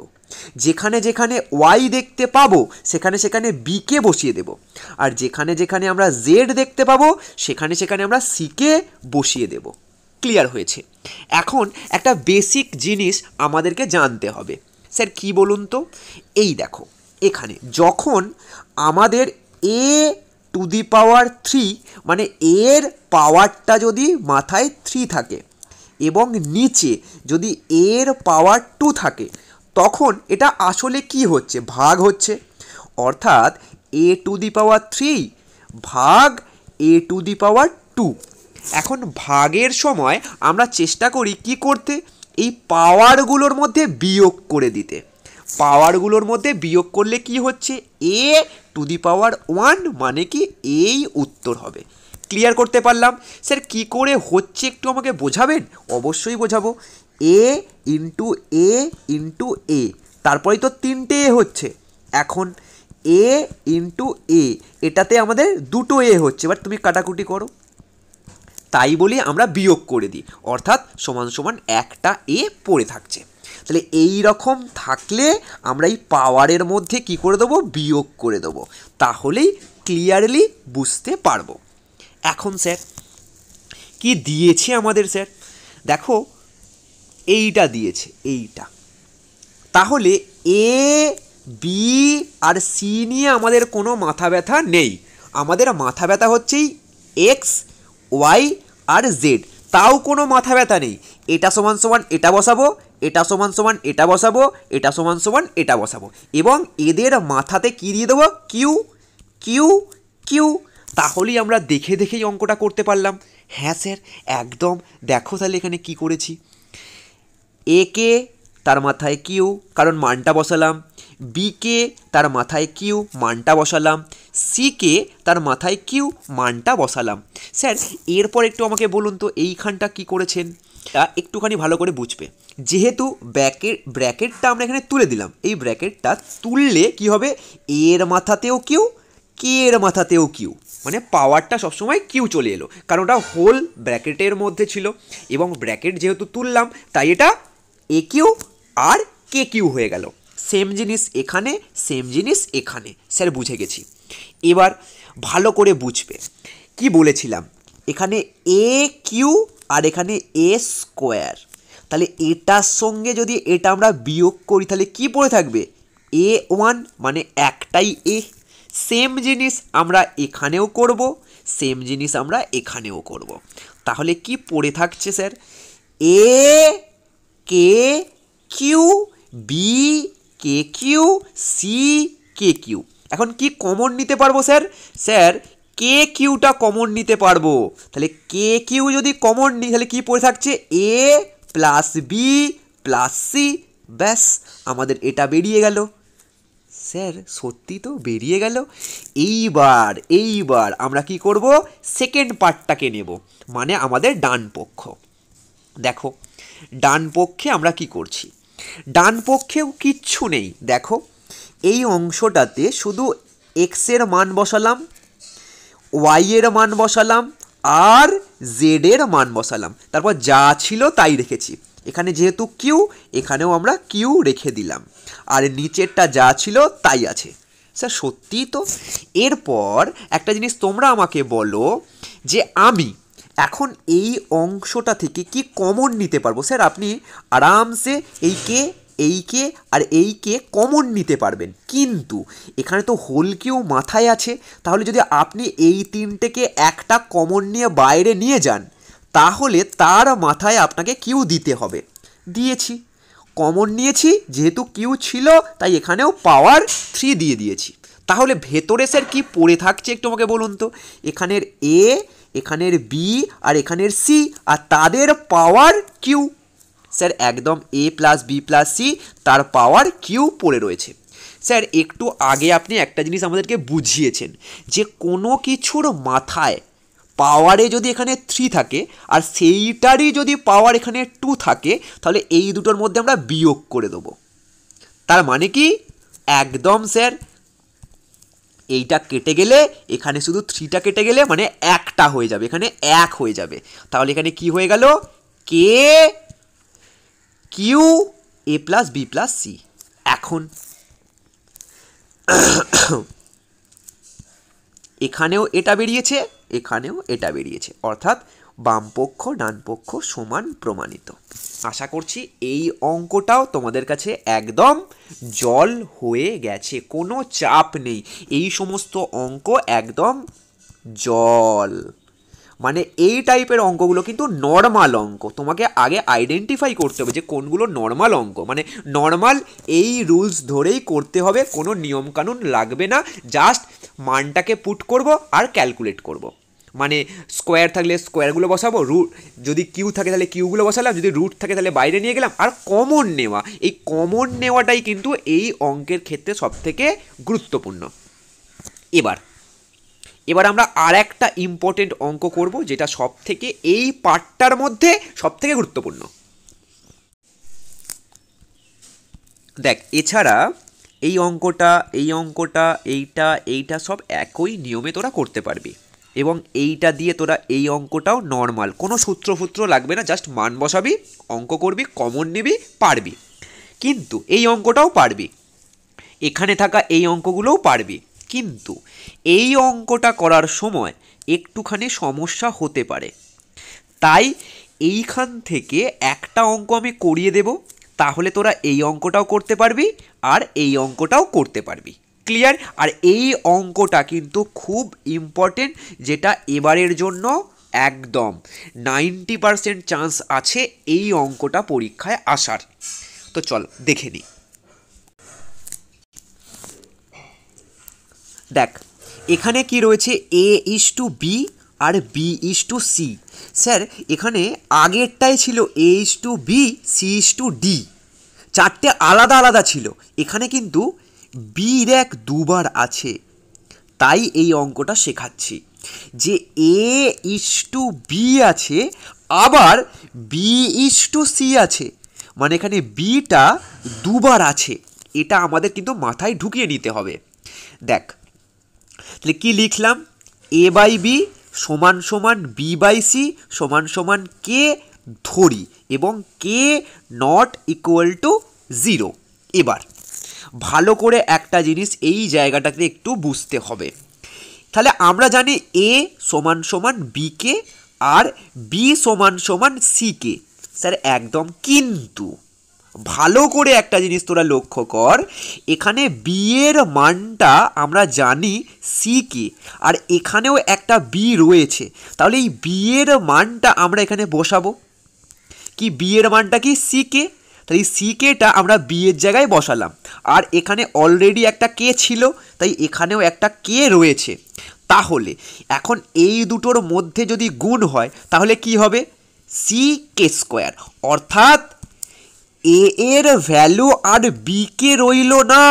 যেখানে যেখানে ওয়াই দেখতে পাবো সেখানে সেখানে বি কে বসিয়ে দেব, আর যেখানে যেখানে আমরা জেড দেখতে পাবো সেখানে সেখানে আমরা সি কে বসিয়ে দেব। ক্লিয়ার হয়েছে। এখন একটা বেসিক জিনিস আমাদেরকে জানতে হবে, স্যার কি বলুন তো, এই দেখো এখানে যখন আমাদের এ টু দি পাওয়ার 3 মানে এর পাওয়ারটা যদি মাথায় 3 থাকে এবং নিচে যদি এর পাওয়ার 2 থাকে, তখন এটা আসলে কি হচ্ছে, ভাগ হচ্ছে, অর্থাৎ এ টু দি পাওয়ার 3 ভাগ এ টু দি পাওয়ার 2। এখন ভাগের সময় আমরা চেষ্টা করি কি করতে, এই পাওয়ারগুলোর মধ্যে বিয়োগ করে দিতে, পাওয়ারগুলোর মধ্যে বিয়োগ করলে কি হচ্ছে, এ টু দি পাওয়ার 1 মানে কি এই উত্তর হবে। ক্লিয়ার করতে পারলাম? স্যার কি করে হচ্ছে একটু আমাকে বোঝাবেন? অবশ্যই বোঝাবো। এ ইন্টু এ ইন্টু এ, তারপরেই তো 3টে এ হচ্ছে। এখন এ ইন্টু এ, এটাতে আমাদের 2টো এ হচ্ছে, এবার তুমি কাটাকুটি করো। তাই বলি আমরা বিয়োগ করে দিই, অর্থাৎ সমান সমান একটা এ পড়ে থাকছে। তাহলে এই রকম থাকলে আমরা এই পাওয়ারের মধ্যে কি করে দেবো, বিয়োগ করে দেবো, তাহলেই ক্লিয়ারলি বুঝতে পারবো। এখন স্যার কি দিয়েছে আমাদের, স্যার দেখো এইটা দিয়েছে, এইটা। তাহলে এ বি আর সি নিয়ে আমাদের কোনো মাথা ব্যথা নেই, আমাদের মাথা ব্যথা হচ্ছেই এক্স ওয়াই আর জেড, তাও কোনো মাথা ব্যথা নেই। এটা সমান সমান এটা বসাবো, এটা সমান সমান এটা বসাবো, এটা সমান সমান এটা বসাবো, এবং এদের মাথাতে কী দিয়ে দেবো, কিউ কিউ কিউ। তাহলেই আমরা দেখে দেখেই অঙ্কটা করতে পারলাম। হ্যাঁ স্যার একদম, দেখো তাহলে এখানে কি করেছি, এ কে তার মাথায় কিউ কারণ মানটা বসালাম, বি কে তার মাথায় কিউ মানটা বসালাম, সি কে তার মাথায় কিউ মানটা বসালাম। স্যার এরপর একটু আমাকে বলুন তো এইখানটা কি করেছেন, তা একটুখানি ভালো করে বুঝবে। যেহেতু ব্র্যাকেটটা আমরা এখানে তুলে দিলাম, এই ব্র্যাকেটটা তুললে কি হবে, এর মাথাতেও কিউ, কে এর মাথাতেও কিউ, মানে পাওয়ারটা সবসময় কিউ চলে এলো, কারণ ওটা হোল ব্র্যাকেটের মধ্যে ছিল, এবং ব্র্যাকেট যেহেতু তুললাম তাই এটা এ কিউ আর কে কিউ হয়ে গেল। সেম জিনিস এখানে, সেম জিনিস এখানে। স্যার বুঝে গেছি। এবার ভালো করে বুঝবে কি বলেছিলাম, এখানে এ কিউ আর এখানে এ স্কোয়ার, তাহলে এটার সঙ্গে যদি এটা আমরা বিয়োগ করি তাহলে কি পড়ে থাকবে, এ ওয়ান মানে একটাই এ। সেম জিনিস আমরা এখানেও করব, সেম জিনিস আমরা এখানেও করব। তাহলে কি পড়ে থাকছে স্যার, এ কে কিউ বি কে কিউ সি কে কিউ। এখন কি কমন নিতে পারবো স্যার, স্যার কে কিউটা কমন নিতে পারবো। তাহলে কে কিউ যদি কমন নিই তাহলে কি পড়ে থাকছে, এ প্লাস বি প্লাস সি, ব্যাস আমাদের এটা বেরিয়ে গেল। স্যার সত্যি তো বেরিয়ে গেল। এইবার আমরা কি করব, সেকেন্ড পার্টটাকে নেব, মানে আমাদের ডান পক্ষ। দেখো ডান পক্ষে আমরা কি করছি, ডান পক্ষেও কিচ্ছু নেই। দেখো এই অংশটাতে শুধু এক্সের মান বসালাম, ওয়াইয়ের মান বসালাম আর জেডের মান বসালাম, তারপর যা ছিল তাই রেখেছি। এখানে যেহেতু কিউ, এখানেও আমরা কিউ রেখে দিলাম, আর নিচেরটা যা ছিল তাই আছে। স্যার সত্যিই তো। এরপর একটা জিনিস তোমরা আমাকে বলো যে আমি এখন এই অংশটা থেকে কি কমন নিতে পারবো। স্যার আপনি আরামসে এইকে আর এইকে কমন নিতে পারবেন, কিন্তু এখানে তো হোল কিউ মাথায় আছে, তাহলে যদি আপনি এই তিনটেকে একটা কমন নিয়ে বাইরে নিয়ে যান তাহলে তার মাথায় আপনাকে কিউ দিতে হবে। দিয়েছি, কমন নিয়েছি, যেহেতু কিউ ছিল তাই এখানেও পাওয়ার 3 দিয়ে দিয়েছি। তাহলে ভেতরে স্যার কি পড়ে থাকছে একটু আমাকে বলুন তো, এখানের এ, এখানের বি আর এখানের সি, আর তাদের পাওয়ার কিউ। স্যার একদম এ প্লাস বি প্লাস সি তার পাওয়ার কিউ পড়ে রয়েছে। স্যার একটু আগে আপনি একটা জিনিস আমাদেরকে বুঝিয়েছেন যে কোনো কিছুর মাথায় পাওয়ারে যদি এখানে 3 থাকে আর সেইটারই যদি পাওয়ার এখানে 2 থাকে তাহলে এই দুটোর মধ্যে আমরা বিয়োগ করে দেবো। তার মানে কি একদম স্যার এইটা কেটে গেলে এখানে শুধু 3টা কেটে গেলে মানে একটা হয়ে যাবে, এখানে 1 হয়ে যাবে। তাহলে এখানে কি হয়ে গেল, কে কিউ এ প্লাস বি প্লাস সি। এখন এখানেও এটা বেরিয়েছে, এখানেও এটা বেরিয়েছে, অর্থাৎ বাম পক্ষ ডান পক্ষ সমান প্রমাণিত। আশা করছি এই অঙ্কটাও তোমাদের কাছে একদম জল হয়ে গেছে, কোনো চাপ নেই, এই সমস্ত অঙ্ক একদম জল। মানে এই টাইপের অঙ্কগুলো কিন্তু নর্মাল অঙ্ক, তোমাকে আগে আইডেন্টিফাই করতে হবে যে কোনগুলো নর্মাল অঙ্ক, মানে নর্মাল এই রুলস ধরেই করতে হবে, কোনো নিয়মকানুন লাগবে না, জাস্ট মানটাকে পুট করব আর ক্যালকুলেট করব। মানে স্কোয়ার থাকলে স্কোয়ারগুলো বসাবো, রুট যদি কিউ থাকে তাহলে কিউগুলো বসালাম, যদি রুট থাকে তাহলে বাইরে নিয়ে গেলাম। আর কমন নেওয়া, এই কমন নেওয়াটাই কিন্তু এই অঙ্কের ক্ষেত্রে সবথেকে গুরুত্বপূর্ণ। এবার আমরা আর একটা ইম্পর্টেন্ট অঙ্ক করব, যেটা সবথেকে এই পার্টটার মধ্যে সবথেকে গুরুত্বপূর্ণ। দেখ, এছাড়া এই অঙ্কটা এইটা সব একই নিয়মে তোরা করতে পারবি, এবং এইটা দিয়ে তোরা এই অঙ্কটাও নর্মাল, কোনো সূত্র লাগবে না, জাস্ট মান বসাবি, অঙ্ক করবি, কমন নিবি, পারবি। কিন্তু এই অঙ্কটাও পারবি, এখানে থাকা এই অঙ্কগুলোও পারবি। কিন্তু এই অঙ্কটা করার সময় একটুখানি সমস্যা হতে পারে, তাই এইখান থেকে একটা অঙ্ক আমি করিয়ে দেব, তাহলে তোরা এই অঙ্কটাও করতে পারবি আর এই অঙ্কটাও করতে পারবি। ক্লিয়ার? আর এই অঙ্কটা কিন্তু খুব ইম্পর্টেন্ট, যেটা এবারের জন্য একদম 90% চান্স আছে এই অঙ্কটা পরীক্ষায় আসার। তো চল দেখে নিই। দেখ, এখানে কি রয়েছে, A:B আর B:C। স্যার, এখানে আগেরটাই ছিল A:B, C:D, চারটে আলাদা আলাদা ছিল। এখানে কিন্তু বি র্যাক দুবার আছে, তাই এই অঙ্কটা শেখাচ্ছি যে A:B আছে, আবার B:C আছে, মানে এখানে বিটা দুবার আছে। এটা আমাদের কিন্তু মাথায় ঢুকিয়ে নিতে হবে। দেখ, তাহলে কী লিখলাম, A/B সমান সমান B/C সমান সমান কে ধরি, এবং কে নট ইকুয়াল টু 0। এবার ভালো করে একটা জিনিস এই জায়গাটাতে একটু বুঝতে হবে। তাহলে আমরা জানি A সমান সমান বিকে আর বি সমান সমান সিকে। স্যার একদম, কিন্তু ভালো করে একটা জিনিস তোরা লক্ষ্য কর, এখানে বি এর মানটা আমরা জানি সিকে, আর এখানেও একটা বি রয়েছে, তাহলে এই বি এর মানটা আমরা এখানে বসাবো। কি বি এর মানটা কি সিকে, তাই সিকেটা আমরা বি এর জায়গায় বসালাম, আর এখানে অলরেডি একটা কে ছিল, তাই এখানেও একটা কে রয়েছে। তাহলে এখন এই দুটোর মধ্যে যদি গুণ হয় তাহলে কি হবে, সি কে স্কোয়ার, অর্থাৎ এ এর ভ্যালু আর বি কে রইল না,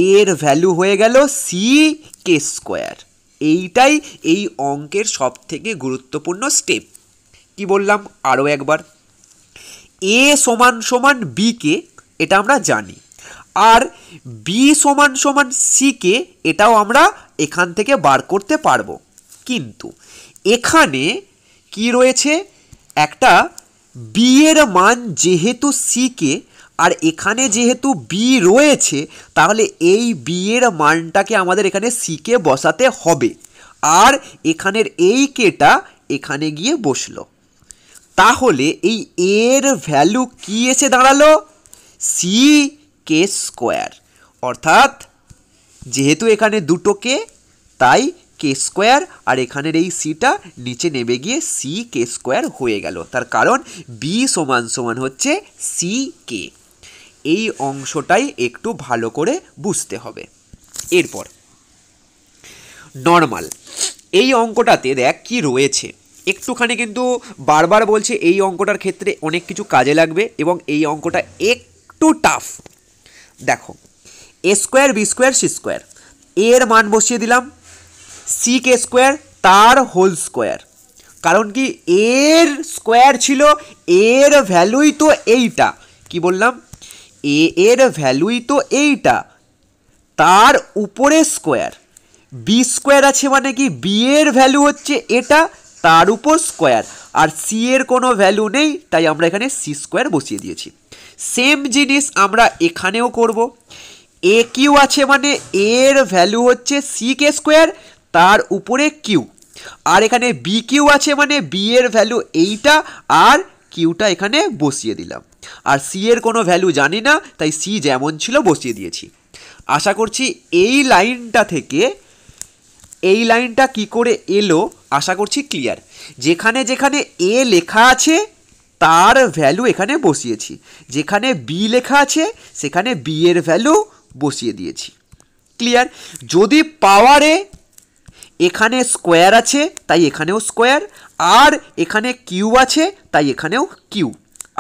এর ভ্যালু হয়ে গেল সি কে স্কোয়ার। এইটাই এই অঙ্কের সব থেকে গুরুত্বপূর্ণ স্টেপ। কি বললাম আরও একবার, এ সমান সমান বি কে, এটা আমরা জানি, আর বি সমান সমান সি কে, এটাও আমরা এখান থেকে বার করতে পারবো। কিন্তু এখানে কি রয়েছে, একটা বি এর মান যেহেতু সি কে, আর এখানে যেহেতু বি রয়েছে, তাহলে এই বি এর মানটাকে আমাদের এখানে সি কে বসাতে হবে, আর এখানের এই কেটা এখানে গিয়ে বসলো। তাহলে এই এর ভ্যালু কি এসে দাঁড়ালো, সি কে স্কোয়ার, অর্থাৎ যেহেতু এখানে দুটো কে, তাই কে স্কোয়ার, আর এখানের এই সিটা নিচে নেমে গিয়ে সি কে স্কোয়ার হয়ে গেল, তার কারণ বি সমান সমান হচ্ছে সি কে। এই অংশটাই একটু ভালো করে বুঝতে হবে। এরপর নর্মাল, এই অঙ্কটাতে দেখ কি রয়েছে, একটুখানি কিন্তু বারবার বলছে এই অঙ্কটার ক্ষেত্রে অনেক কিছু কাজে লাগবে, এবং এই অঙ্কটা একটু টাফ। দেখো, A square B square C square, এর মান বসিয়ে দিলাম, সি কে স্কোয়ার তার হোল স্কোয়ার, কারণ কি এর স্কোয়ার ছিল, এর ভ্যালুই তো এইটা, কি বললাম, এর ভ্যালুই তো এইটা, তার উপরে স্কোয়ার, বি স্কোয়ার আছে মানে কি বি এর ভ্যালু হচ্ছে এটা, তার উপর স্কোয়ার, আর সি এর কোনো ভ্যালু নেই, তাই আমরা এখানে সি স্কোয়ার বসিয়ে দিয়েছি। সেম জিনিস আমরা এখানেও করব, এ কিউ আছে মানে এর ভ্যালু হচ্ছে সি কে স্কোয়ার, তার উপরে কিউ, আর এখানে বি কিউ আছে মানে বি এর ভ্যালু এইটা, আর কিউটা এখানে বসিয়ে দিলাম, আর সি এর কোনো ভ্যালু জানি না, তাই সি যেমন ছিল বসিয়ে দিয়েছি। আশা করছি এই লাইনটা থেকে এই লাইনটা কি করে এলো আশা করছি ক্লিয়ার। যেখানে যেখানে এ লেখা আছে তার ভ্যালু এখানে বসিয়েছি, যেখানে বি লেখা আছে সেখানে বি এর ভ্যালু বসিয়ে দিয়েছি। ক্লিয়ার? যদি পাওয়ারে এখানে স্কোয়ার আছে তাই এখানেও স্কোয়ার, আর এখানে কিউ আছে তাই এখানেও কিউ।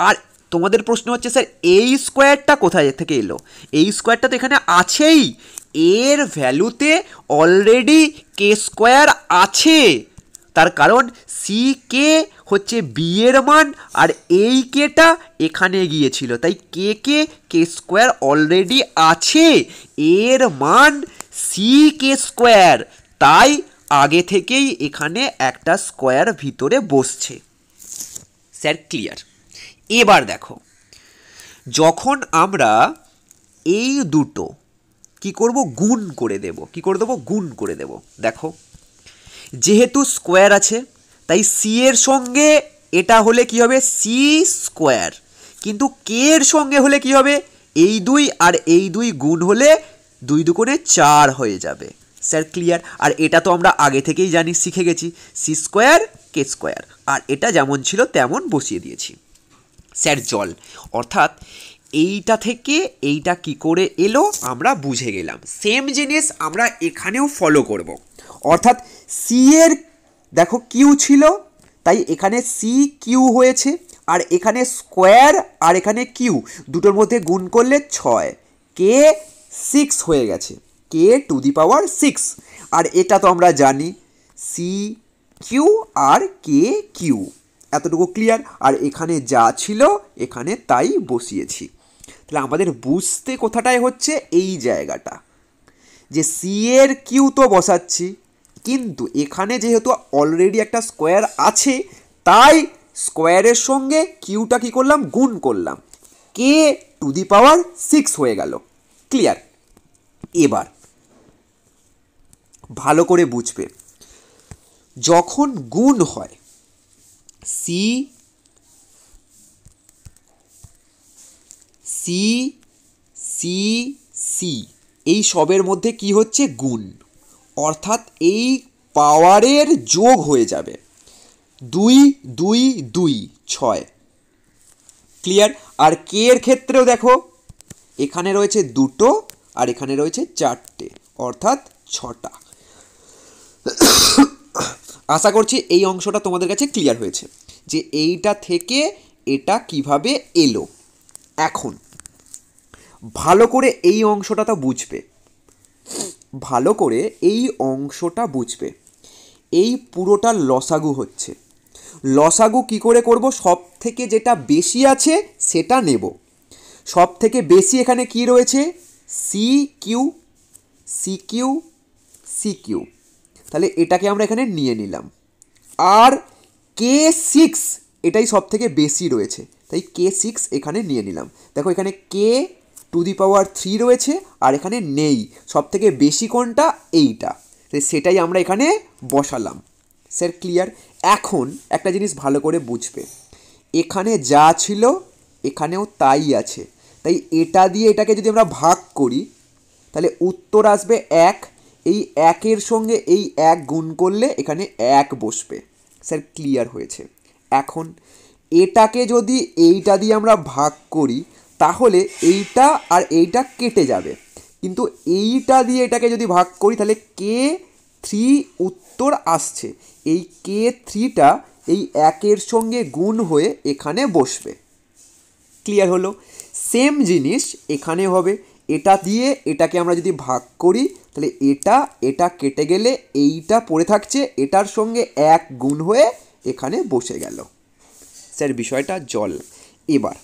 আর তোমাদের প্রশ্ন হচ্ছে স্যার এই স্কোয়ারটা কোথায় থেকে এলো? এই স্কোয়ারটা তো এখানে আছেই, এর ভ্যালুতে অলরেডি কে স্কোয়ার আছে, তার কারণ সি কে হচ্ছে বি এর মান, আর এই কেটা এখানে গিয়েছিল, তাই কে কে কে স্কোয়ার অলরেডি আছে, এর মান সি কে স্কোয়ার, তাই আগে থেকেই এখানে একটা স্কোয়ার ভিতরে বসছে। Sir clear. এবার দেখো, যখন আমরা এই দুটো কি করব, গুণ করে দেব। কি করে দেবো? গুণ করে দেব। দেখো, যেহেতু স্কোয়ার আছে তাই সি এর সঙ্গে এটা হলে কি হবে, সি স্কোয়ার, কিন্তু কে এর সঙ্গে হলে কি হবে, এই দুই আর এই দুই গুণ হলে 2 দুগুণে 4 হয়ে যাবে। Sir clear. আর এটা তো আমরা আগে থেকেই জানি, শিখে গেছি, সি স্কোয়ার কে স্কোয়ার, আর এটা যেমন ছিল তেমন বসিয়ে দিয়েছি। স্যার জল, অর্থাৎ এইটা থেকে এইটা কি করে এলো আমরা বুঝে গেলাম। সেম জিনিস আমরা এখানেও ফলো করব, অর্থাৎ সি এর দেখো কিউ ছিল তাই এখানে সি কিউ হয়েছে, আর এখানে স্কোয়ার আর এখানে কিউ দুটোর মধ্যে গুণ করলে 6, কে 6 হয়ে গেছে, কে টু দি পাওয়ার 6। আর এটা তো আমরা জানি সি কিউ আর কে কিউ, এতটুকু ক্লিয়ার। আর এখানে যা ছিল এখানে তাই বসিয়েছি। তাহলে আমাদের বুঝতে কোথাটায় হচ্ছে এই জায়গাটা, যে সি এর কিউ তো বসাচ্ছি, কিন্তু এখানে যেহেতু অলরেডি একটা স্কোয়ার আছে তাই স্কোয়ারের সঙ্গে কিউটা কি করলাম, গুণ করলাম, কে টু দি পাওয়ার 6 হয়ে গেল। ক্লিয়ার। এবার ভালো করে বুঝবে, যখন গুণ হয় সি সি সি সি এই সবের মধ্যে কি হচ্ছে, গুণ, অর্থাৎ এই পাওয়ারের যোগ হয়ে যাবে, 2 2 2 6। ক্লিয়ার। আর কে এর ক্ষেত্রেও দেখো, এখানে রয়েছে 2 আর এখানে রয়েছে 4, অর্থাৎ 6টা। আশা করছি এই অংশটা তোমাদের কাছে ক্লিয়ার হয়েছে, যে এইটা থেকে এটা কিভাবে এলো। এখন ভালো করে এই অংশটা তো বুঝবে, ভালো করে এই অংশটা বুঝবে। এই পুরোটা লসাগু হচ্ছে, লসাগু কি করে করব, সব থেকে যেটা বেশি আছে সেটা নেব। সব থেকে বেশি এখানে কি রয়েছে, C Q C Q C Q, তাহলে এটাকে আমরা এখানে নিয়ে নিলাম। আর কে 6 এটাই সব থেকে বেশি রয়েছে, তাই কে 6 এখানে নিয়ে নিলাম। দেখো এখানে কে টু দি পাওয়ার 3 রয়েছে আর এখানে নেই, সব থেকে বেশি কোনটা, এইটা, তাই সেটাই আমরা এখানে বসালাম। Sir clear. এখন একটা জিনিস ভালো করে বুঝবে, এখানে যা ছিল এখানেও তাই আছে, তাই এটা দিয়ে এটাকে যদি আমরা ভাগ করি তাহলে উত্তর আসবে 1। এই 1-এর সঙ্গে এই 1 গুণ করলে এখানে 1 বসবে। স্যার ক্লিয়ার হয়েছে। এখন এটাকে যদি এইটা দিয়ে আমরা ভাগ করি তাহলে এইটা আর এইটা কেটে যাবে, কিন্তু এইটা দিয়ে এটাকে যদি ভাগ করি তাহলে কে 3 উত্তর আসছে, এই কে 3টা এই 1-এর সঙ্গে গুণ হয়ে এখানে বসবে। ক্লিয়ার হলো। সেম জিনিস এখানে হবে, এটা দিয়ে এটাকে আমরা যদি ভাগ করি তাহলে এটা এটা কেটে গেলে এইটা পড়ে থাকছে, এটার সঙ্গে 1 গুণ হয়ে এখানে বসে গেল। স্যার বিষয়টা জল। এবার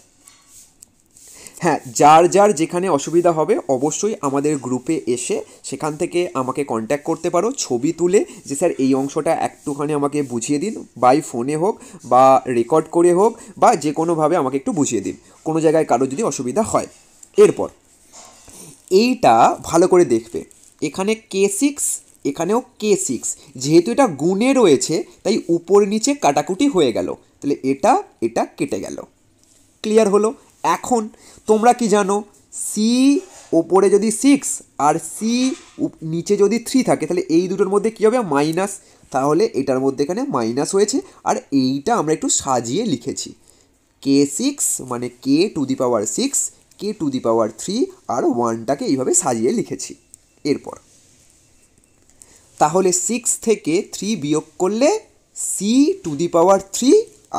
হ্যাঁ, যার যার যেখানে অসুবিধা হবে অবশ্যই আমাদের গ্রুপে এসে সেখান থেকে আমাকে কন্ট্যাক্ট করতে পারো, ছবি তুলে যে স্যার এই অংশটা একটুখানি আমাকে বুঝিয়ে দিন, বাই ফোনে হোক বা রেকর্ড করে হোক বা যে কোনোভাবে আমাকে একটু বুঝিয়ে দিন, কোনো জায়গায় কারো যদি অসুবিধা হয়। এরপর এইটা ভালো করে দেখবে, এখানে কে 6 এখানেও কে 6, যেহেতু এটা গুণে রয়েছে তাই উপর নিচে কাটাকুটি হয়ে গেল, তাহলে এটা এটা কেটে গেল। ক্লিয়ার হলো। এখন তোমরা কি জানো, সি ওপরে যদি 6 আর সি নিচে যদি 3 থাকে তাহলে এই দুটোর মধ্যে কী হবে, মাইনাস, তাহলে এটার মধ্যে এখানে মাইনাস হয়েছে। আর এইটা আমরা একটু সাজিয়ে লিখেছি, কে 6 মানে কে to the power 6, K to the পাওয়ার 3 আর 1টাকে এইভাবে সাজিয়ে লিখেছি। এরপর তাহলে 6 থেকে 3 বিয়োগ করলে c⁻³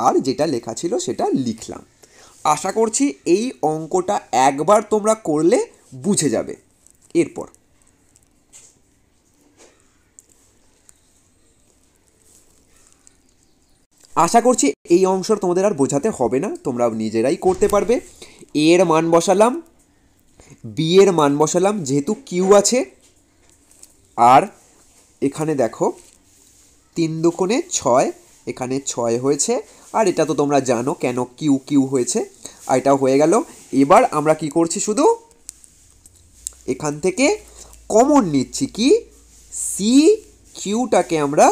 আর যেটা লেখা ছিল সেটা লিখলাম। আশা করছি এই অঙ্কটা একবার তোমরা করলে বুঝে যাবে। এরপর আশা করছি এই অংশ তোমাদের আর বোঝাতে হবে না, তোমরা নিজেরাই করতে পারবে। এর মান বসালাম, বি এর মান বসালাম যেহেতু কিউ আছে, আর এখানে দেখো 3 দুগুণে 6, এখানে 6 হয়েছে, আর এটা তো তোমরা জানো কেন কিউ কিউ হয়েছে, আর এটা হয়ে গেল। এবার আমরা কি করছি, শুধু এখান থেকে কমন নিচ্ছি, কি সি কিউটাকে আমরা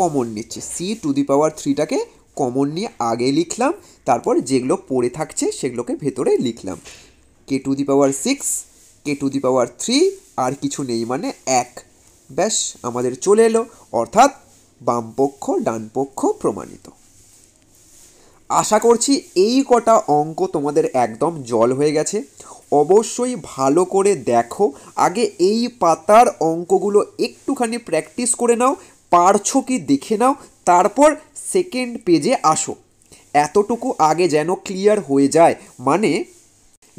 কমন নিচ্ছি, c⁻³ কমন নিয়ে আগে লিখলাম, তারপর যেগুলো পড়ে থাকছে সেগুলোকে ভেতরে লিখলাম। k⁻6 k⁻³ আর কিছু নেই মানে 1, ব্যাস আমাদের চলে এলো, অর্থাৎ বামপক্ষ ডানপক্ষ প্রমাণিত। আশা করছি এই কটা অঙ্ক তোমাদের একদম জল হয়ে গেছে। অবশ্যই ভালো করে দেখো, আগে এই পাতার অঙ্কগুলো একটুখানি প্র্যাকটিস করে নাও, পারছো কি দেখে নাও, তারপর সেকেন্ড পেজে আসো। এতটুকু আগে যেন ক্লিয়ার হয়ে যায়, মানে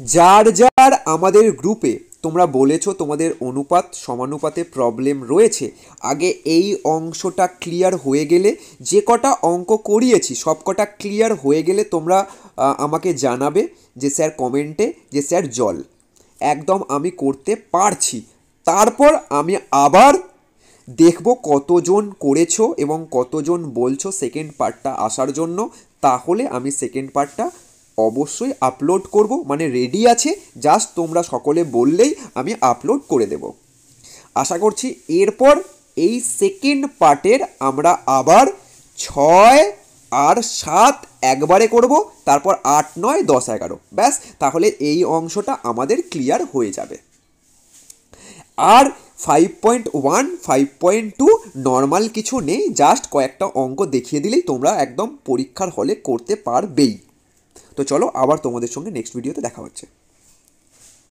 যার যার আমাদের গ্রুপে তোমরা বলেছো তোমাদের অনুপাত সমানুপাতে প্রবলেম রয়েছে, আগে এই অংশটা ক্লিয়ার হয়ে গেলে, যে কটা অঙ্ক করিয়েছি সব কটা ক্লিয়ার হয়ে গেলে তোমরা আমাকে জানাবে যে স্যার কমেন্টে যে স্যার জল একদম আমি করতে পারছি। তারপর আমি আবার দেখব কতজন করেছো এবং কতজন বলছো সেকেন্ড পার্টটা আসার জন্য, তাহলে আমি সেকেন্ড পার্টটা অবশ্যই আপলোড করব, মানে রেডি আছে, জাস্ট তোমরা সকলে বললেই আমি আপলোড করে দেব। আশা করছি এরপর এই সেকেন্ড পার্টের আমরা আবার 6 আর 7 একবারে করব, তারপর 8, 9, 10, 11, ব্যাস তাহলে এই অংশটা আমাদের ক্লিয়ার হয়ে যাবে। আর 5.1 5.2 নর্মাল কিছু নেই, জাস্ট কয়েকটা অঙ্ক দেখিয়ে দিলেই তোমরা একদম পরীক্ষার হলে করতে পারবেই। তো চলো আবার তোমাদের সঙ্গে নেক্সট ভিডিওতে দেখা হচ্ছে।